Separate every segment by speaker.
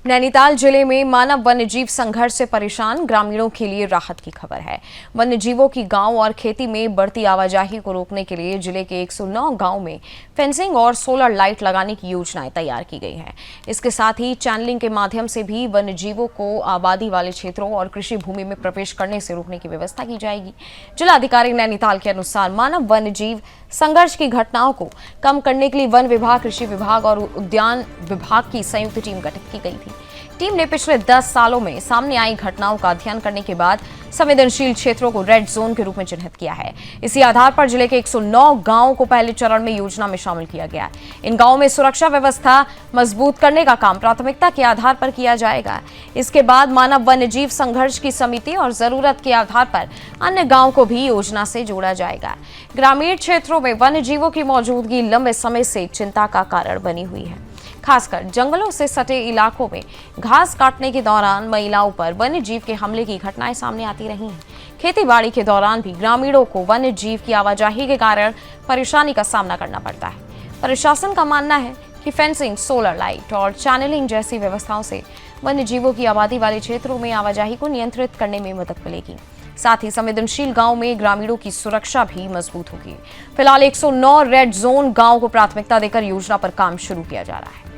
Speaker 1: नैनीताल जिले में मानव वन्यजीव संघर्ष से परेशान ग्रामीणों के लिए राहत की खबर है। वन्यजीवों की गांव और खेती में बढ़ती आवाजाही को रोकने के लिए जिले के 109 गांव में फेंसिंग और सोलर लाइट लगाने की योजनाएं तैयार की गई हैं। इसके साथ ही चैनलिंग के माध्यम से भी वन्यजीवों को आबादी वाले क्षेत्रों और कृषि भूमि में प्रवेश करने से रोकने की व्यवस्था की जाएगी। जिलाधिकारी नैनीताल के अनुसार मानव वन्यजीव संघर्ष की घटनाओं को कम करने के लिए वन विभाग, कृषि विभाग और उद्यान विभाग की संयुक्त टीम गठित की गई थी। टीम ने पिछले 10 सालों में सामने आई घटनाओं का अध्ययन करने के बाद संवेदनशील क्षेत्रों को रेड जोन के रूप में चिन्हित किया है। इसी आधार पर जिले के 109 गांवों को पहले चरण में योजना में शामिल किया गया है। इन गांवों में सुरक्षा व्यवस्था मजबूत करने का काम प्राथमिकता के आधार पर किया जाएगा। इसके बाद मानव वन्यजीव संघर्ष की समिति और जरूरत के आधार पर अन्य गांव को भी योजना से जोड़ा जाएगा। ग्रामीण क्षेत्रों में वन्यजीवों की मौजूदगी लंबे समय से चिंता का कारण बनी हुई है। खासकर जंगलों से सटे इलाकों में घास काटने के दौरान महिलाओं पर वन्यजीव के हमले की घटनाएं सामने आती रही हैं। खेतीबाड़ी के दौरान भी ग्रामीणों को वन्यजीव की आवाजाही के कारण परेशानी का सामना करना पड़ता है। प्रशासन का मानना है कि फेंसिंग, सोलर लाइट और चैनलिंग जैसी व्यवस्थाओं से वन्यजीवों की आबादी वाले क्षेत्रों में आवाजाही को नियंत्रित करने में मदद मिलेगी। साथ ही संवेदनशील गांव में ग्रामीणों की सुरक्षा भी मजबूत होगी। फिलहाल 109 रेड जोन गांव को प्राथमिकता देकर योजना पर काम शुरू किया जा रहा है।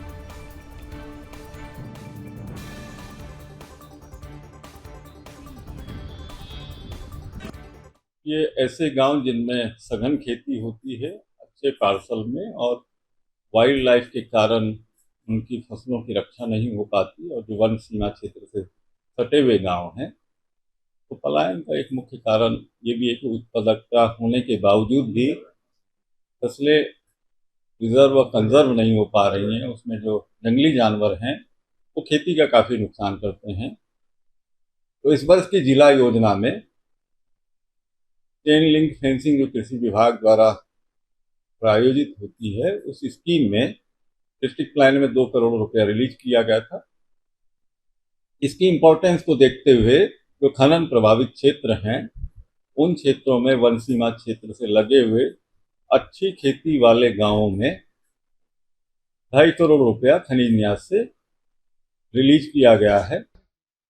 Speaker 2: ये ऐसे गांव जिनमें सघन खेती होती है अच्छे पार्सल में, और वाइल्ड लाइफ के कारण उनकी फसलों की रक्षा नहीं हो पाती, और जो वन सीमा क्षेत्र से सटे हुए गांव हैं, तो पलायन का एक मुख्य कारण ये भी है कि उत्पादकता होने के बावजूद भी फसलें रिजर्व और कंजर्व नहीं हो पा रही हैं। उसमें जो जंगली जानवर हैं वो खेती का काफ़ी नुकसान करते हैं। तो इस वर्ष की जिला योजना में चेन लिंक फेंसिंग जो कृषि विभाग द्वारा प्रायोजित होती है, उस स्कीम में डिस्ट्रिक्ट प्लान में 2 करोड़ रुपया रिलीज किया गया था। इसकी इम्पोर्टेंस को देखते हुए जो खनन प्रभावित क्षेत्र हैं, उन क्षेत्रों में वन सीमा क्षेत्र से लगे हुए अच्छी खेती वाले गांवों में 2.5 करोड़ रुपया खनिज न्यास से रिलीज किया गया है।